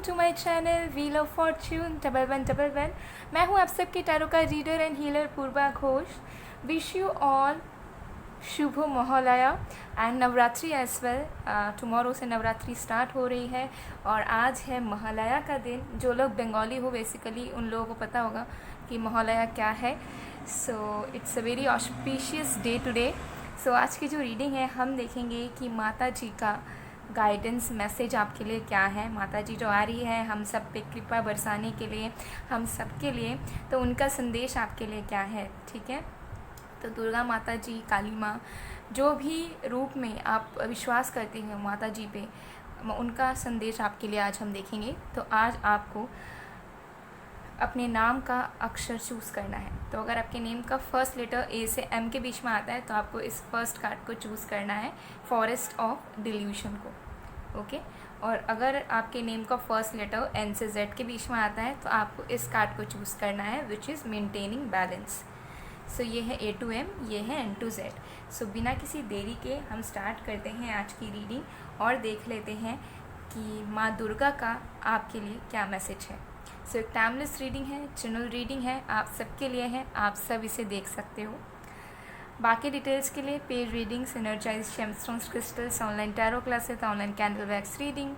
To my channel wheel of fortune 1111। मैं हूं आप सबकी टैरो का reader and healer Purva Ghosh. Wish you all शुभ Mahalaya and Navratri as well. Tomorrow से नवरात्रि स्टार्ट हो रही है और आज है महालया का दिन। जो लोग बंगाली हो बेसिकली उन लोगों को पता होगा कि महालया क्या है। So it's a very auspicious day today. So आज की जो रीडिंग है हम देखेंगे कि माता जी का गाइडेंस मैसेज आपके लिए क्या है। माता जी जो आ रही है हम सब पे कृपा बरसाने के लिए, हम सब के लिए, तो उनका संदेश आपके लिए क्या है। ठीक है, तो दुर्गा माता जी, काली माँ, जो भी रूप में आप विश्वास करते हैं माता जी पे, उनका संदेश आपके लिए आज हम देखेंगे। तो आज आपको अपने नाम का अक्षर चूज़ करना है। तो अगर आपके नेम का फर्स्ट लेटर ए से एम के बीच में आता है तो आपको इस फर्स्ट कार्ड को चूज़ करना है, फॉरेस्ट ऑफ डिल्यूशन को। ओके, और अगर आपके नेम का फर्स्ट लेटर एन से जेड के बीच में आता है तो आपको इस कार्ड को चूज़ करना है, विच इज़ मेंटेनिंग बैलेंस। सो ये है ए टू एम, ये है एन टू जेड। सो बिना किसी देरी के हम स्टार्ट करते हैं आज की रीडिंग और देख लेते हैं कि माँ दुर्गा का आपके लिए क्या मैसेज है। सो एक टाइमलेस रीडिंग है, जनरल रीडिंग है, आप सबके लिए है, आप सब इसे देख सकते हो। बाकी डिटेल्स के लिए paid readings, energise gemstones, crystals, online tarot classes, online candle wax reading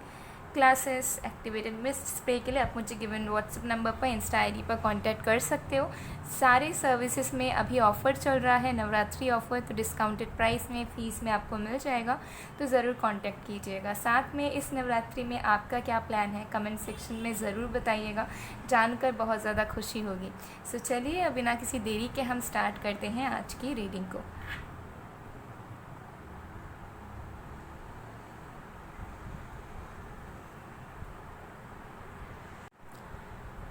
classes, activated mist spray के लिए आप मुझे गिवन व्हाट्सएप नंबर पर, इंस्टा आईडी पर कांटेक्ट कर सकते हो। सारे सर्विसेज में अभी ऑफ़र चल रहा है, नवरात्रि ऑफ़र, तो डिस्काउंटेड प्राइस में, फ़ीस में आपको मिल जाएगा, तो ज़रूर कांटेक्ट कीजिएगा। साथ में इस नवरात्रि में आपका क्या प्लान है कमेंट सेक्शन में ज़रूर बताइएगा, जानकर बहुत ज़्यादा खुशी होगी। सो चलिए अब बिना किसी देरी के हम स्टार्ट करते हैं आज की रीडिंग को।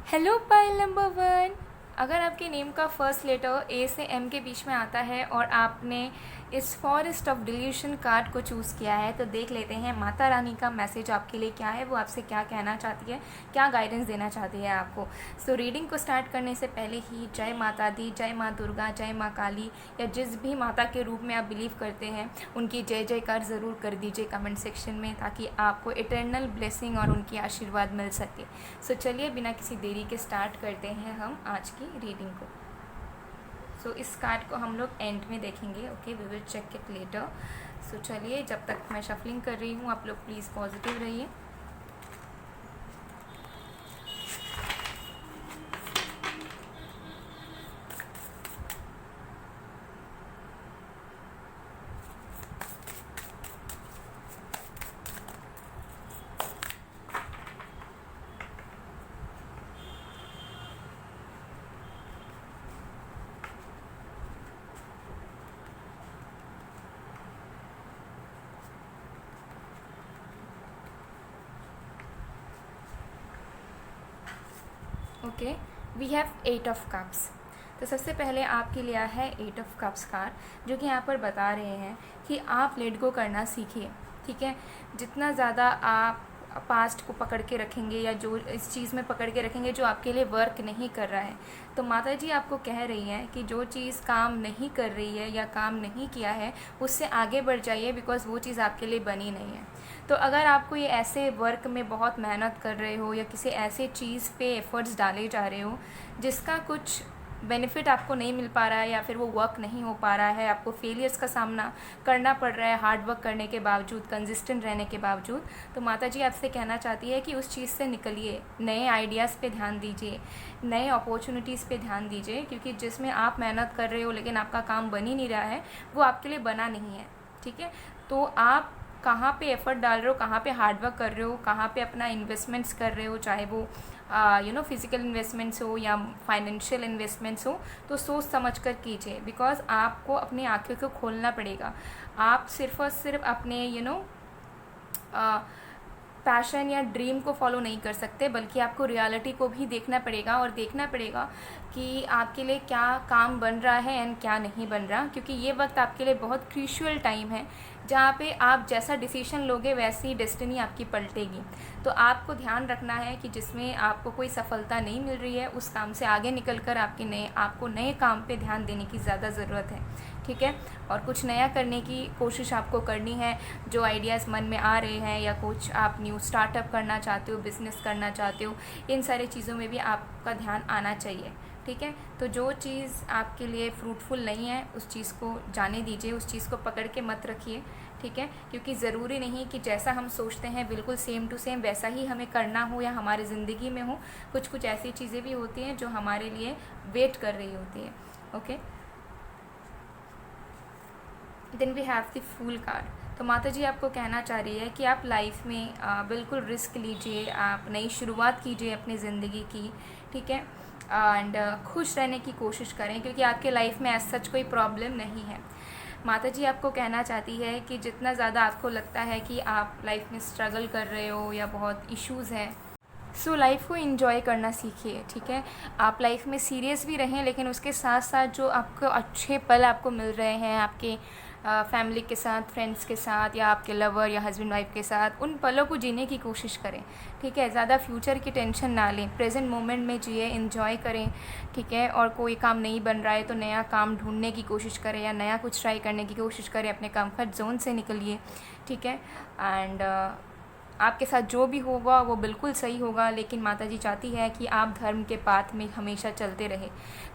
Hello pile number 1। अगर आपके नेम का फर्स्ट लेटर ए से एम के बीच में आता है और आपने इस फॉरेस्ट ऑफ डिल्यूशन कार्ड को चूज़ किया है तो देख लेते हैं माता रानी का मैसेज आपके लिए क्या है, वो आपसे क्या कहना चाहती है, क्या गाइडेंस देना चाहती है आपको। सो रीडिंग को स्टार्ट करने से पहले ही जय माता दी, जय माँ दुर्गा, जय माँ काली, या जिस भी माता के रूप में आप बिलीव करते हैं उनकी जय जयकार ज़रूर कर दीजिए कमेंट सेक्शन में, ताकि आपको इटर्नल ब्लेसिंग और उनकी आशीर्वाद मिल सके। सो चलिए बिना किसी देरी के स्टार्ट करते हैं हम आज की रीडिंग को। सो इस कार्ड को हम लोग एंड में देखेंगे। Okay, we will check it later. So चलिए, जब तक मैं शफलिंग कर रही हूँ आप लोग प्लीज़ पॉजिटिव रहिए। Okay, we have 8 of cups. तो सबसे पहले आपके लिए है 8 ऑफ कप्स कार्ड, जो कि यहाँ पर बता रहे हैं कि आप लेट गो करना सीखिए। ठीक है, जितना ज़्यादा आप पास्ट को पकड़ के रखेंगे या जो इस चीज़ में पकड़ के रखेंगे जो आपके लिए वर्क नहीं कर रहा है, तो माता जी आपको कह रही हैं कि जो चीज़ काम नहीं कर रही है या काम नहीं किया है उससे आगे बढ़ जाइए, बिकॉज़ वो चीज़ आपके लिए बनी नहीं है। तो अगर आपको ये ऐसे वर्क में बहुत मेहनत कर रहे हो या किसी ऐसे चीज़ पे एफ़र्ट्स डाले जा रहे हो जिसका कुछ बेनिफिट आपको नहीं मिल पा रहा है या फिर वो वर्क नहीं हो पा रहा है, आपको फेलियर्स का सामना करना पड़ रहा है हार्ड वर्क करने के बावजूद, कंसिस्टेंट रहने के बावजूद, तो माता जी आपसे कहना चाहती है कि उस चीज़ से निकलिए, नए आइडियाज़ पे ध्यान दीजिए, नए अपॉर्चुनिटीज़ पे ध्यान दीजिए, क्योंकि जिसमें आप मेहनत कर रहे हो लेकिन आपका काम बन ही नहीं रहा है वो आपके लिए बना नहीं है। ठीक है, तो आप कहाँ पे एफ़र्ट डाल रहे हो, कहाँ पे हार्ड वर्क कर रहे हो, कहाँ पे अपना इन्वेस्टमेंट्स कर रहे हो, चाहे वो फिज़िकल इन्वेस्टमेंट्स हो या फाइनेंशियल इन्वेस्टमेंट्स हो, तो सोच समझ कर कीजिए, बिकॉज़ आपको अपनी आँखों को खोलना पड़ेगा। आप सिर्फ और सिर्फ अपने पैशन या ड्रीम को फॉलो नहीं कर सकते, बल्कि आपको रियलिटी को भी देखना पड़ेगा और देखना पड़ेगा कि आपके लिए क्या काम बन रहा है एंड क्या नहीं बन रहा, क्योंकि ये वक्त आपके लिए बहुत क्रूशियल टाइम है जहाँ पे आप जैसा डिसीजन लोगे वैसी डेस्टिनी आपकी पलटेगी। तो आपको ध्यान रखना है कि जिसमें आपको कोई सफलता नहीं मिल रही है उस काम से आगे निकलकर आपको नए काम पे ध्यान देने की ज़्यादा ज़रूरत है, ठीक है। और कुछ नया करने की कोशिश आपको करनी है। जो आइडियाज़ मन में आ रहे हैं या कुछ आप न्यू स्टार्टअप करना चाहते हो, बिज़नेस करना चाहते हो, इन सारी चीज़ों में भी आपका ध्यान आना चाहिए, ठीक है। तो जो चीज़ आपके लिए फ्रूटफुल नहीं है उस चीज़ को जाने दीजिए, उस चीज़ को पकड़ के मत रखिए, ठीक है। क्योंकि ज़रूरी नहीं कि जैसा हम सोचते हैं बिल्कुल सेम टू सेम वैसा ही हमें करना हो या हमारी ज़िंदगी में हो। कुछ कुछ ऐसी चीज़ें भी होती हैं जो हमारे लिए वेट कर रही होती है, okay. Then we have the fool card. तो माता जी आपको कहना चाह रही है कि आप लाइफ में बिल्कुल रिस्क लीजिए, आप नई शुरुआत कीजिए अपनी ज़िंदगी की, ठीक है। एंड खुश रहने की कोशिश करें क्योंकि आपके लाइफ में एज सच कोई प्रॉब्लम नहीं है। माता जी आपको कहना चाहती है कि जितना ज़्यादा आपको लगता है कि आप लाइफ में स्ट्रगल कर रहे हो या बहुत इश्यूज़ हैं, सो लाइफ को एंजॉय करना सीखिए, ठीक है। आप लाइफ में सीरियस भी रहें लेकिन उसके साथ साथ जो आपको अच्छे पल आपको मिल रहे हैं आपके फैमिली के साथ, फ्रेंड्स के साथ या आपके लवर या हस्बैंड वाइफ के साथ, उन पलों को जीने की कोशिश करें, ठीक है। ज़्यादा फ्यूचर की टेंशन ना लें, प्रेजेंट मोमेंट में जिए, एंजॉय करें, ठीक है। और कोई काम नहीं बन रहा है तो नया काम ढूंढने की कोशिश करें या नया कुछ ट्राई करने की कोशिश करें, अपने कंफर्ट जोन से निकलिए, ठीक है। एंड आपके साथ जो भी होगा वो बिल्कुल सही होगा, लेकिन माता जी चाहती है कि आप धर्म के पाथ में हमेशा चलते रहे।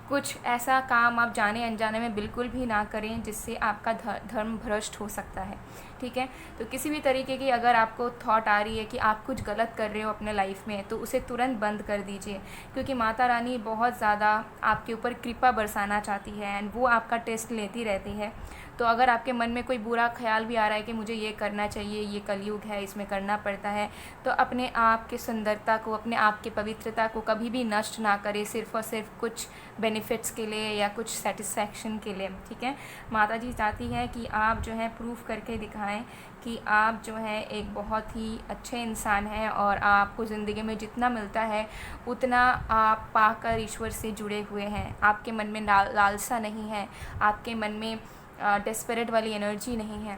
कुछ ऐसा काम आप जाने अनजाने में बिल्कुल भी ना करें जिससे आपका धर्म भ्रष्ट हो सकता है, ठीक है। तो किसी भी तरीके की अगर आपको थॉट आ रही है कि आप कुछ गलत कर रहे हो अपने लाइफ में तो उसे तुरंत बंद कर दीजिए, क्योंकि माता रानी बहुत ज़्यादा आपके ऊपर कृपा बरसाना चाहती है एंड वो आपका टेस्ट लेती रहती है। तो अगर आपके मन में कोई बुरा ख्याल भी आ रहा है कि मुझे ये करना चाहिए, ये कलयुग है, इसमें करना पड़ता है, तो अपने आप की सुंदरता को, अपने आप की पवित्रता को कभी भी नष्ट ना करें सिर्फ़ और सिर्फ कुछ बेनिफिट्स के लिए या कुछ सेटिस्फैक्शन के लिए, ठीक है। माता जी चाहती है कि आप जो है प्रूफ करके दिखाएं कि आप जो है एक बहुत ही अच्छे इंसान हैं और आपको ज़िंदगी में जितना मिलता है उतना आप पाकर ईश्वर से जुड़े हुए हैं। आपके मन में लालसा नहीं है, आपके मन में डेस्परेट वाली एनर्जी नहीं है।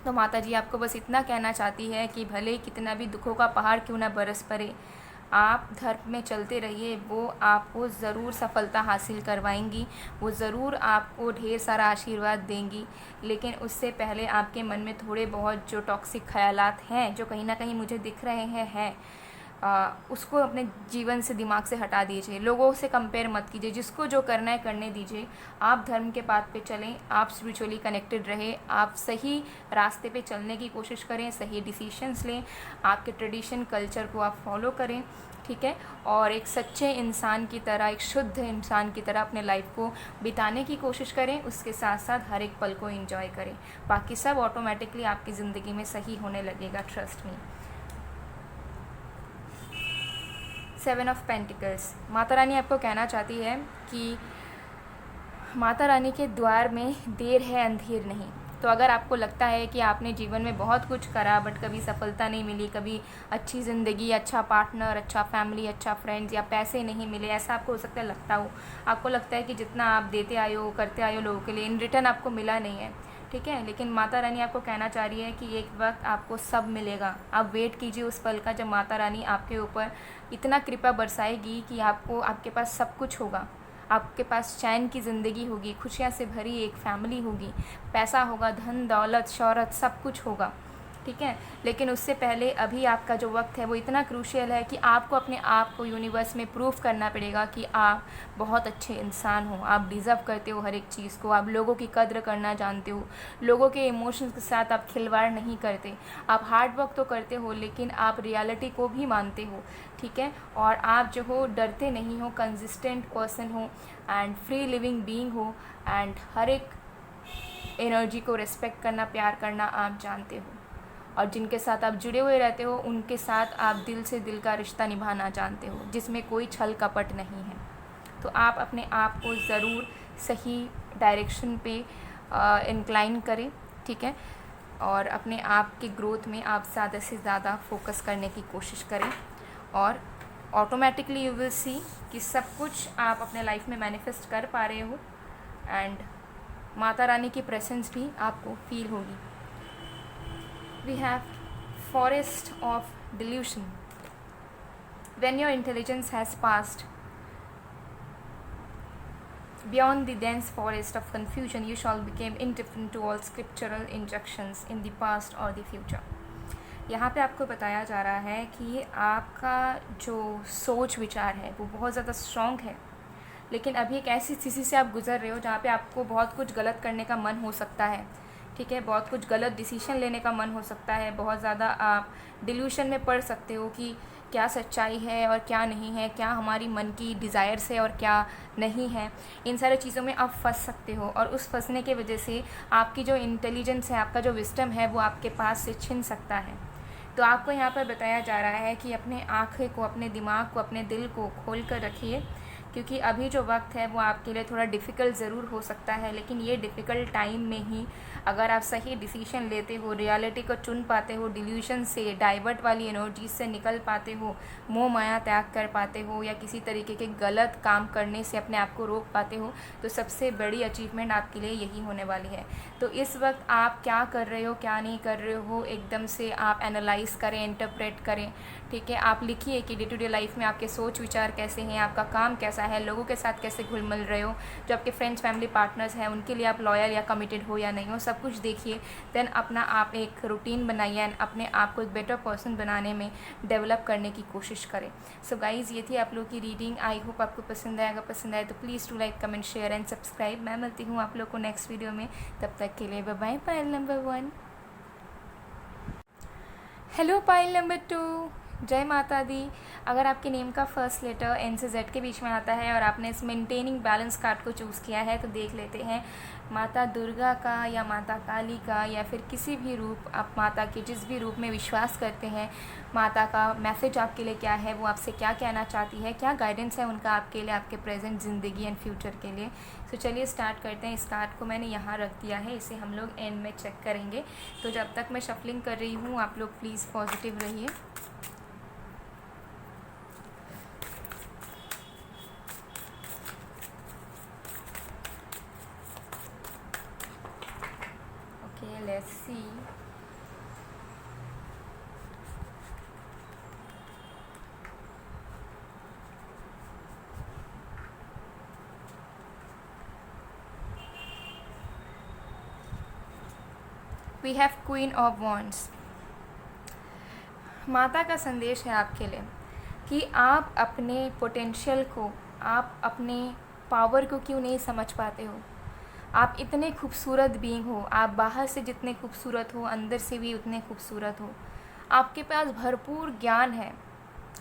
तो माता जी आपको बस इतना कहना चाहती है कि भले कितना भी दुखों का पहाड़ क्यों ना बरस पड़े, आप धर्म में चलते रहिए, वो आपको ज़रूर सफलता हासिल करवाएंगी, वो ज़रूर आपको ढेर सारा आशीर्वाद देंगी। लेकिन उससे पहले आपके मन में थोड़े बहुत जो टॉक्सिक ख्यालात हैं जो कहीं ना कहीं मुझे दिख रहे हैं उसको अपने जीवन से, दिमाग से हटा दीजिए। लोगों से कंपेयर मत कीजिए, जिसको जो करना है करने दीजिए। आप धर्म के पाथ पे चलें, आप स्पिरिचुअली कनेक्टेड रहें, आप सही रास्ते पे चलने की कोशिश करें, सही डिसीशंस लें, आपके ट्रेडिशन कल्चर को आप फॉलो करें, ठीक है। और एक सच्चे इंसान की तरह, एक शुद्ध इंसान की तरह अपने लाइफ को बिताने की कोशिश करें। उसके साथ साथ हर एक पल को एंजॉय करें, बाकी सब ऑटोमेटिकली आपकी ज़िंदगी में सही होने लगेगा, ट्रस्ट मी। 7 of pentacles. माता रानी आपको कहना चाहती है कि माता रानी के द्वार में देर है अंधेर नहीं। तो अगर आपको लगता है कि आपने जीवन में बहुत कुछ करा बट कभी सफलता नहीं मिली, कभी अच्छी ज़िंदगी, अच्छा पार्टनर, अच्छा फैमिली, अच्छा फ्रेंड्स या पैसे नहीं मिले, ऐसा आपको हो सकता है लगता हो। आपको लगता है कि जितना आप देते आए हो, करते आए हो लोगों के लिए, इन रिटर्न आपको मिला नहीं है, ठीक है। लेकिन माता रानी आपको कहना चाह रही है कि एक वक्त आपको सब मिलेगा। आप वेट कीजिए उस पल का जब माता रानी आपके ऊपर इतना कृपा बरसाएगी कि आपके पास सब कुछ होगा। आपके पास चैन की ज़िंदगी होगी, खुशियाँ से भरी एक फैमिली होगी, पैसा होगा, धन दौलत शौहरत सब कुछ होगा, ठीक है। लेकिन उससे पहले अभी आपका जो वक्त है वो इतना क्रूशियल है कि आपको अपने आप को यूनिवर्स में प्रूफ करना पड़ेगा कि आप बहुत अच्छे इंसान हो, आप डिज़र्व करते हो हर एक चीज़ को, आप लोगों की कद्र करना जानते हो, लोगों के इमोशंस के साथ आप खिलवाड़ नहीं करते, आप हार्ड वर्क तो करते हो लेकिन आप रियलिटी को भी मानते हो, ठीक है। और आप जो हो डरते नहीं हो, कंसिस्टेंट पर्सन हो एंड फ्री लिविंग बीइंग हो एंड हर एक एनर्जी को रिस्पेक्ट करना, प्यार करना आप जानते हो। और जिनके साथ आप जुड़े हुए रहते हो उनके साथ आप दिल से दिल का रिश्ता निभाना जानते हो, जिसमें कोई छल कपट नहीं है। तो आप अपने आप को ज़रूर सही डायरेक्शन पे इंक्लाइन करें, ठीक है। और अपने आप की ग्रोथ में आप ज़्यादा से ज़्यादा फोकस करने की कोशिश करें और ऑटोमेटिकली यू विल सी कि सब कुछ आप अपने लाइफ में मैनिफेस्ट कर पा रहे हो, एंड माता रानी की प्रेजेंस भी आपको फील होगी। We have forest of delusion. When your intelligence has passed beyond the dense forest of confusion, you shall become indifferent to all scriptural injunctions in the past or the future. यहाँ पे आपको बताया जा रहा है कि आपका जो सोच विचार है वो बहुत ज़्यादा स्ट्रॉन्ग है, लेकिन अभी एक ऐसी स्थिति से आप गुज़र रहे हो जहाँ पे आपको बहुत कुछ गलत करने का मन हो सकता है, ठीक है, बहुत कुछ गलत डिसीजन लेने का मन हो सकता है, बहुत ज़्यादा आप डिल्यूशन में पड़ सकते हो कि क्या सच्चाई है और क्या नहीं है, क्या हमारी मन की डिज़ायर्स है और क्या नहीं है। इन सारी चीज़ों में आप फंस सकते हो, और उस फंसने के वजह से आपकी जो इंटेलिजेंस है, आपका जो विस्डम है, वो आपके पास से छिन सकता है। तो आपको यहाँ पर बताया जा रहा है कि अपने आँखें को, अपने दिमाग को, अपने दिल को खोल कर रखिए, क्योंकि अभी जो वक्त है वो आपके लिए थोड़ा डिफ़िकल्ट ज़रूर हो सकता है, लेकिन ये डिफ़िकल्ट टाइम में ही अगर आप सही डिसीजन लेते हो, रियलिटी को चुन पाते हो, डिल्यूशन से, डाइवर्ट वाली एनर्जी से निकल पाते हो, मोह माया त्याग कर पाते हो, या किसी तरीके के गलत काम करने से अपने आप को रोक पाते हो, तो सबसे बड़ी अचीवमेंट आपके लिए यही होने वाली है। तो इस वक्त आप क्या कर रहे हो, क्या नहीं कर रहे हो, एकदम से आप एनालाइज़ करें, इंटरप्रेट करें, ठीक है। आप लिखिए कि डे टू डे लाइफ में आपके सोच विचार कैसे हैं, आपका काम कैसा है, लोगों के साथ कैसे घुल मिल रहे हो, जो आपके फ्रेंड्स, फैमिली, पार्टनर्स हैं उनके लिए आप लॉयल या कमिटेड हो या नहीं हो, सब कुछ देखिए। देन अपना आप एक रूटीन बनाइए एंड अपने आप को एक बेटर पर्सन बनाने में डेवलप करने की कोशिश करें। सो गाइज़, ये थी आप लोग की रीडिंग। आई होप आपको पसंद आएगा। पसंद आए तो please to like, comment, share and subscribe. मैं मिलती हूँ आप लोग को नेक्स्ट वीडियो में, तब तक के लिए bye bye. Payal number 1। Hello Payal number 2, जय माता दी। अगर आपके नेम का फर्स्ट लेटर एन से जेड के बीच में आता है और आपने इस मेंटेनिंग बैलेंस कार्ड को चूज़ किया है, तो देख लेते हैं माता दुर्गा का या माता काली का या फिर किसी भी रूप, आप माता के जिस भी रूप में विश्वास करते हैं, माता का मैसेज आपके लिए क्या है, वो आपसे क्या कहना चाहती है, क्या गाइडेंस है उनका आपके लिए, आपके प्रेजेंट ज़िंदगी एंड फ्यूचर के लिए। तो चलिए स्टार्ट करते हैं। इस कार्ड को मैंने यहाँ रख दिया है, इसे हम लोग एंड में चेक करेंगे। तो जब तक मैं शफलिंग कर रही हूँ, आप लोग प्लीज़ पॉजिटिव रहिए। Let's see. We have Queen of Wands. माता का संदेश है आपके लिए कि आप अपने पोटेंशियल को, आप अपने पावर को क्यों नहीं समझ पाते हो। आप इतने खूबसूरत बीइंग हो, आप बाहर से जितने खूबसूरत हो, अंदर से भी उतने खूबसूरत हो। आपके पास भरपूर ज्ञान है,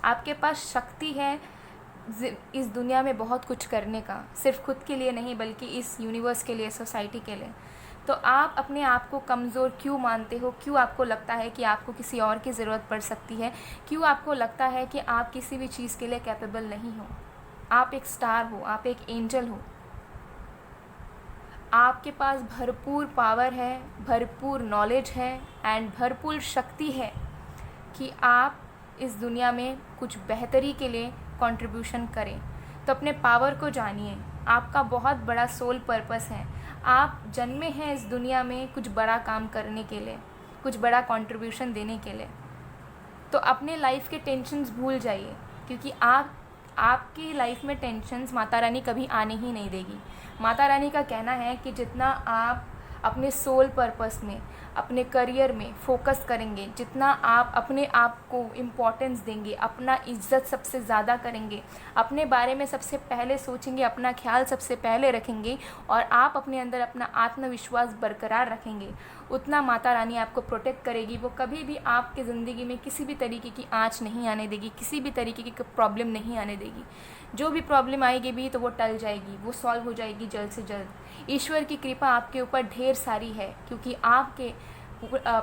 आपके पास शक्ति है इस दुनिया में बहुत कुछ करने का, सिर्फ खुद के लिए नहीं बल्कि इस यूनिवर्स के लिए, सोसाइटी के लिए। तो आप अपने आप को कमज़ोर क्यों मानते हो? क्यों आपको लगता है कि आपको किसी और की ज़रूरत पड़ सकती है? क्यों आपको लगता है कि आप किसी भी चीज़ के लिए कैपेबल नहीं हो? आप एक स्टार हो, आप एक एंजल हो। आपके पास भरपूर पावर है, भरपूर नॉलेज है एंड भरपूर शक्ति है कि आप इस दुनिया में कुछ बेहतरी के लिए कंट्रीब्यूशन करें। तो अपने पावर को जानिए। आपका बहुत बड़ा सोल पर्पस है। आप जन्मे हैं इस दुनिया में कुछ बड़ा काम करने के लिए, कुछ बड़ा कंट्रीब्यूशन देने के लिए। तो अपने लाइफ के टेंशन्स भूल जाइए, क्योंकि आपकी लाइफ में टेंशन्स माता रानी कभी आने ही नहीं देगी। माता रानी का कहना है कि जितना आप अपने सोल पर्पस में, अपने करियर में फोकस करेंगे, जितना आप अपने आप को इम्पोर्टेंस देंगे, अपना इज्जत सबसे ज़्यादा करेंगे, अपने बारे में सबसे पहले सोचेंगे, अपना ख्याल सबसे पहले रखेंगे और आप अपने अंदर अपना आत्मविश्वास बरकरार रखेंगे, उतना माता रानी आपको प्रोटेक्ट करेगी। वो कभी भी आपकी ज़िंदगी में किसी भी तरीके की आँच नहीं आने देगी, किसी भी तरीके की प्रॉब्लम नहीं आने देगी। जो भी प्रॉब्लम आएगी भी तो वो टल जाएगी, वो सॉल्व हो जाएगी जल्द से जल्द। ईश्वर की कृपा आपके ऊपर ढेर सारी है, क्योंकि आपके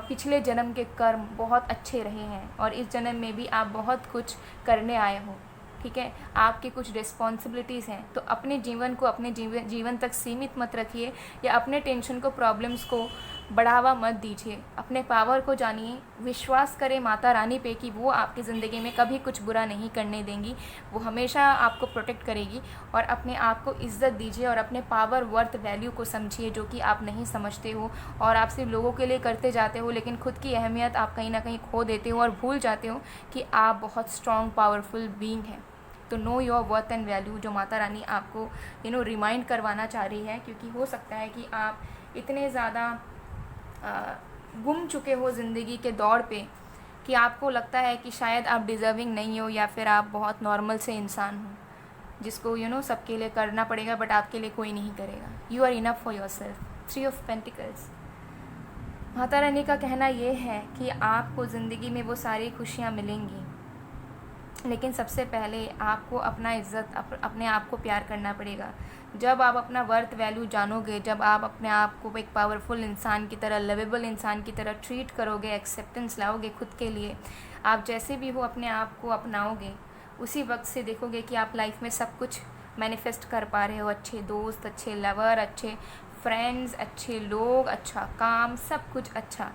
पिछले जन्म के कर्म बहुत अच्छे रहे हैं और इस जन्म में भी आप बहुत कुछ करने आए हो, ठीक है। आपके कुछ रिस्पॉन्सिबिलिटीज़ हैं, तो अपने जीवन को अपने जीवन तक सीमित मत रखिए या अपने टेंशन को, प्रॉब्लम्स को बढ़ावा मत दीजिए, अपने पावर को जानिए, विश्वास करें माता रानी पे कि वो आपकी ज़िंदगी में कभी कुछ बुरा नहीं करने देंगी, वो हमेशा आपको प्रोटेक्ट करेगी। और अपने आप को इज़्ज़त दीजिए और अपने पावर वर्थ वैल्यू को समझिए, जो कि आप नहीं समझते हो और आप सिर्फ लोगों के लिए करते जाते हो, लेकिन खुद की अहमियत आप कहीं ना कहीं खो देते हो और भूल जाते हो कि आप बहुत स्ट्रॉन्ग पावरफुल बीइंग हैं। तो know your worth and value, जो माता रानी आपको रिमाइंड करवाना चाह रही है, क्योंकि हो सकता है कि आप इतने ज़्यादा गुम चुके हो ज़िंदगी के दौड़ पे कि आपको लगता है कि शायद आप डिज़र्विंग नहीं हो, या फिर आप बहुत नॉर्मल से इंसान हो जिसको सबके लिए करना पड़ेगा बट आपके लिए कोई नहीं करेगा। You are enough for yourself. 3 of pentacles. माता रानी का कहना ये है कि आपको ज़िंदगी में वो सारी खुशियाँ मिलेंगी, लेकिन सबसे पहले आपको अपना इज़्ज़त, अपने आप को प्यार करना पड़ेगा। जब आप अपना वर्थ वैल्यू जानोगे, जब आप अपने आप को एक पावरफुल इंसान की तरह, लवेबल इंसान की तरह ट्रीट करोगे, एक्सेप्टेंस लाओगे खुद के लिए, आप जैसे भी हो अपने आप को अपनाओगे, उसी वक्त से देखोगे कि आप लाइफ में सब कुछ मैनिफेस्ट कर पा रहे हो। अच्छे दोस्त, अच्छे लवर, अच्छे फ्रेंड्स, अच्छे लोग, अच्छा काम, सब कुछ अच्छा।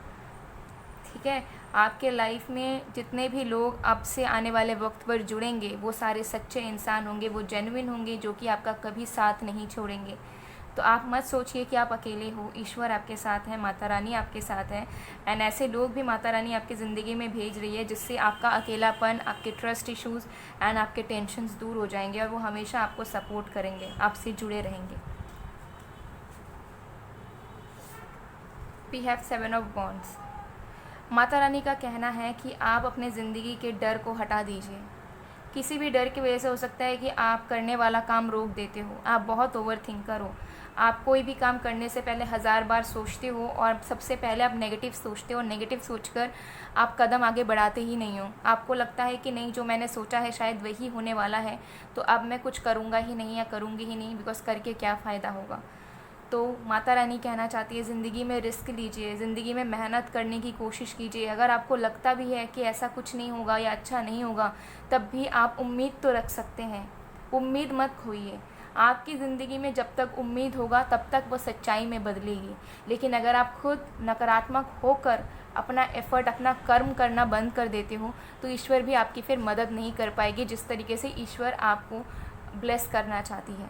ठीक है, आपके लाइफ में जितने भी लोग अब से आने वाले वक्त पर जुड़ेंगे वो सारे सच्चे इंसान होंगे, वो जेन्युइन होंगे, जो कि आपका कभी साथ नहीं छोड़ेंगे। तो आप मत सोचिए कि आप अकेले हो, ईश्वर आपके साथ है, माता रानी आपके साथ है, एंड ऐसे लोग भी माता रानी आपकी ज़िंदगी में भेज रही है जिससे आपका अकेलापन, आपके ट्रस्ट इश्यूज़ एंड आपके टेंशन्स दूर हो जाएंगे और वो हमेशा आपको सपोर्ट करेंगे, आपसे जुड़े रहेंगे। We have 7 of wands. माता रानी का कहना है कि आप अपने ज़िंदगी के डर को हटा दीजिए। किसी भी डर की वजह से हो सकता है कि आप करने वाला काम रोक देते हो, आप बहुत ओवर थिंकर हो, आप कोई भी काम करने से पहले 1000 बार सोचते हो और सबसे पहले आप नेगेटिव सोचते हो और नेगेटिव सोचकर आप कदम आगे बढ़ाते ही नहीं हो। आपको लगता है कि नहीं, जो मैंने सोचा है शायद वही होने वाला है, तो अब मैं कुछ करूँगा ही नहीं या करूँगी ही नहीं, बिकॉज करके क्या फ़ायदा होगा। तो माता रानी कहना चाहती है ज़िंदगी में रिस्क लीजिए, ज़िंदगी में मेहनत करने की कोशिश कीजिए। अगर आपको लगता भी है कि ऐसा कुछ नहीं होगा या अच्छा नहीं होगा, तब भी आप उम्मीद तो रख सकते हैं। उम्मीद मत खोइए। आपकी ज़िंदगी में जब तक उम्मीद होगा तब तक वो सच्चाई में बदलेगी, लेकिन अगर आप खुद नकारात्मक होकर अपना एफ़र्ट, अपना कर्म करना बंद कर देते हो, तो ईश्वर भी आपकी फिर मदद नहीं कर पाएगी जिस तरीके से ईश्वर आपको ब्लेस करना चाहती है।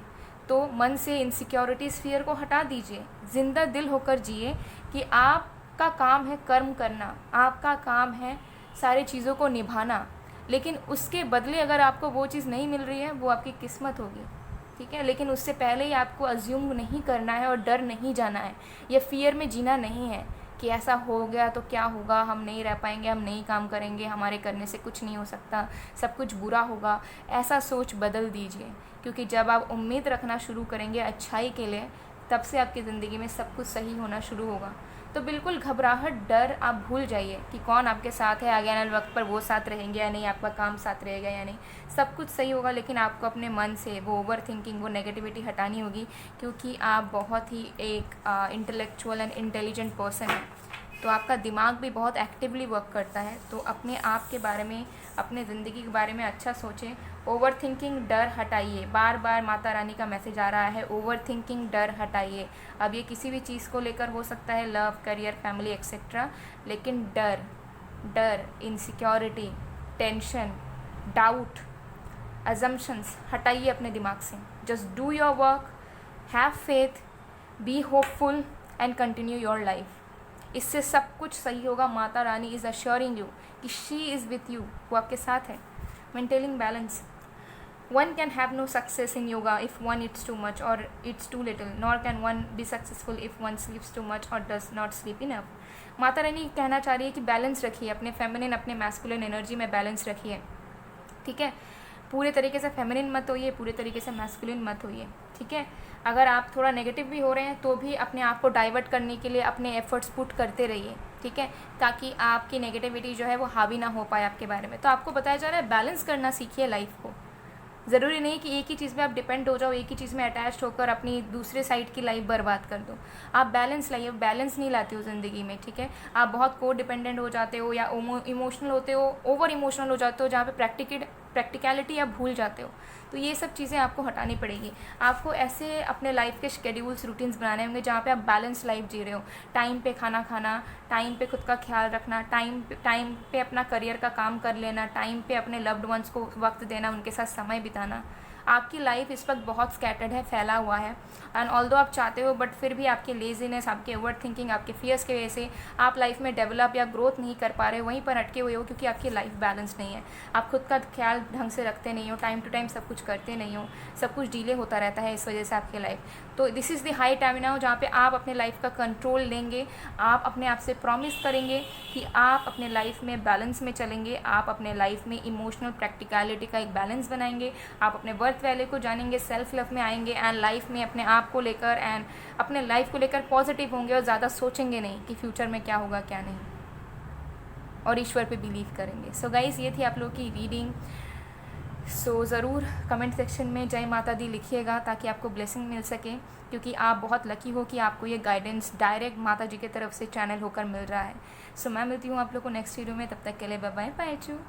तो मन से इनसिक्योरिटीज़, फियर को हटा दीजिए, जिंदा दिल होकर जिए कि आपका काम है कर्म करना, आपका काम है सारी चीज़ों को निभाना, लेकिन उसके बदले अगर आपको वो चीज़ नहीं मिल रही है वो आपकी किस्मत होगी। ठीक है, लेकिन उससे पहले ही आपको अज्यूम नहीं करना है और डर नहीं जाना है, या फियर में जीना नहीं है कि ऐसा हो गया तो क्या होगा, हम नहीं रह पाएंगे, हम नहीं काम करेंगे, हमारे करने से कुछ नहीं हो सकता, सब कुछ बुरा होगा। ऐसा सोच बदल दीजिए, क्योंकि जब आप उम्मीद रखना शुरू करेंगे अच्छाई के लिए, तब से आपकी ज़िंदगी में सब कुछ सही होना शुरू होगा। तो बिल्कुल घबराहट, डर आप भूल जाइए कि कौन आपके साथ है, आगे आने वक्त पर वो साथ रहेंगे या नहीं, आपका काम साथ रहेगा या नहीं, सब कुछ सही होगा। लेकिन आपको अपने मन से वो ओवर थिंकिंग, वो नेगेटिविटी हटानी होगी, क्योंकि आप बहुत ही एक इंटेलेक्चुअल एंड इंटेलिजेंट पर्सन है, तो आपका दिमाग भी बहुत एक्टिवली वर्क करता है। तो अपने आप के बारे में, अपने ज़िंदगी के बारे में अच्छा सोचें। ओवर थिंकिंग, डर हटाइए। बार बार माता रानी का मैसेज आ रहा है, ओवर थिंकिंग, डर हटाइए। अब ये किसी भी चीज़ को लेकर हो सकता है, लव, करियर, फैमिली एक्सेट्रा, लेकिन डर, इनसिक्योरिटी, टेंशन, डाउट, अजम्पशंस हटाइए अपने दिमाग से। Just do your work, have faith, be hopeful and continue your life. इससे सब कुछ सही होगा। Mata Rani is assuring you कि शी इज़ विथ यू, वो आपके साथ है। Maintaining balance. One can have no success in yoga if one eats too much or eats too little, nor can one be successful if one sleeps too much or does not sleep enough. Mata Rani कहना चाह रही है कि balance रखिए, अपने feminine, अपने masculine energy में balance रखिए। ठीक है, पूरे तरीके से फेमिनिन मत होइए, पूरे तरीके से मैस्कुलिन मत होइए। ठीक है, अगर आप थोड़ा नेगेटिव भी हो रहे हैं तो भी अपने आप को डाइवर्ट करने के लिए अपने एफर्ट्स पुट करते रहिए। ठीक है, ताकि आपकी नेगेटिविटी जो है वो हावी ना हो पाए आपके बारे में। तो आपको बताया जा रहा है बैलेंस करना सीखिए लाइफ को। ज़रूरी नहीं कि एक ही चीज़ में आप डिपेंड हो जाओ, एक ही चीज़ में अटैच्ड होकर अपनी दूसरे साइड की लाइफ बर्बाद कर दो। आप बैलेंस लाइए, बैलेंस नहीं लाते हो ज़िंदगी में। ठीक है, आप बहुत को डिपेंडेंट हो जाते हो या इमोशनल होते हो, ओवर इमोशनल हो जाते हो, जहाँ पे प्रैक्टिकलिटी आप भूल जाते हो। तो ये सब चीज़ें आपको हटानी पड़ेगी। आपको ऐसे अपने लाइफ के शेड्यूल्स रूटीन्स बनाने होंगे जहाँ पे आप बैलेंस लाइफ जी रहे हो। टाइम पे खाना खाना, टाइम पे खुद का ख्याल रखना, टाइम पे अपना करियर का काम कर लेना, टाइम पे अपने लव्ड वंस को वक्त देना, उनके साथ समय बिताना। आपकी लाइफ इस वक्त बहुत स्कैटर्ड है, फैला हुआ है, एंड ऑल्दो आप चाहते हो बट फिर भी आपके लेजीनेस, आपके ओवर थिंकिंग, आपके फियर्स की वजह से आप लाइफ में डेवलप या ग्रोथ नहीं कर पा रहे हो, वहीं पर अटके हुए हो क्योंकि आपकी लाइफ बैलेंस नहीं है। आप खुद का ख्याल ढंग से रखते नहीं हो, टाइम टू टाइम सब कुछ करते नहीं हो, सब कुछ डिले होता रहता है इस वजह से आपकी लाइफ। तो this is the high time now जहाँ पे आप अपने लाइफ का कंट्रोल लेंगे। आप अपने आप से प्रॉमिस करेंगे कि आप अपने लाइफ में बैलेंस में चलेंगे, आप अपने लाइफ में इमोशनल प्रैक्टिकलिटी का एक बैलेंस बनाएंगे, आप अपने वर्थ वैल्यू को जानेंगे, सेल्फ लव में आएंगे, एंड लाइफ में अपने आप को लेकर एंड अपने लाइफ को लेकर पॉजिटिव होंगे और ज़्यादा सोचेंगे नहीं कि फ्यूचर में क्या होगा क्या नहीं, और ईश्वर पे बिलीव करेंगे। सो गाइस, ये थी आप लोगों की रीडिंग। सो ज़रूर कमेंट सेक्शन में जय माता दी लिखिएगा ताकि आपको ब्लेसिंग मिल सके, क्योंकि आप बहुत लकी हो कि आपको ये गाइडेंस डायरेक्ट माता जी की तरफ से चैनल होकर मिल रहा है। सो मैं मिलती हूँ आप लोग को नेक्स्ट वीडियो में, तब तक के लिए बाय बाय, बाय चू।